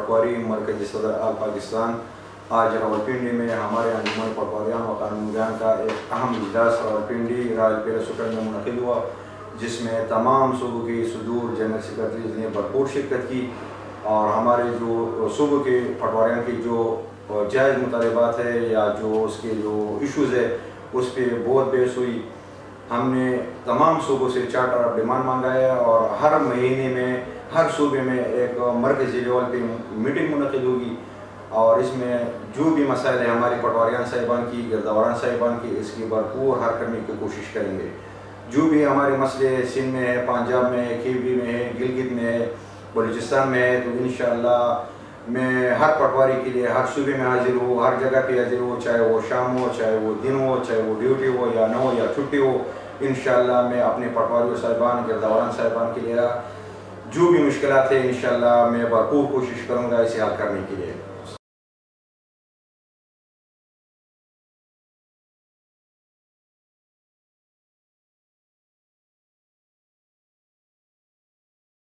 पटवारी मरकज़ी सदर आल पाकिस्तान आज रावलपिंडी में हमारे अंजुमन पटवारियान व कानूनगोयान का एक अहम इजलास रावलपिंडी राजपेरा सुकन में मुनक़िद हुआ, जिसमें तमाम सूबों के सदूर जनरल सेक्रेटरीज ने भरपूर शिरकत की और हमारे जो सूबों के पटवारियान की जो जायज़ मुतालबात है या जो उसके जो इशूज़ है उस पर बहुत बहस हुई। हमने तमाम सूबों से चार्टर ऑफ डिमांड मांगा है और हर महीने में हर सूबे में एक मरकज़ी लेवल पे मीटिंग मुनक़िद होगी और इसमें जो भी मसाइल है हमारे पटवारियान साहिबान की, गिरदावरान साहिबान की, इसकी भरपूर हल करने की कोशिश करेंगे। जो भी हमारे मसले सिंध में है, पंजाब में है, केबी में है, गिलगित में है, बलूचिस्तान में है, तो इंशाअल्लाह मैं हर पटवारी के लिए हर सूबे में हाजिर हूँ, हर जगह पे हाजिर हूँ, चाहे वो शाम हो, चाहे वो दिन हो, चाहे वो ड्यूटी हो या न हो या छुट्टी हो। इंशाअल्लाह मैं अपने पटवारियों साहिबान, गिरदावरान साहिबान के लिए जो भी मुश्किलात है इंशाअल्लाह मैं भरपूर कोशिश करूँगा इसे हल करने के लिए।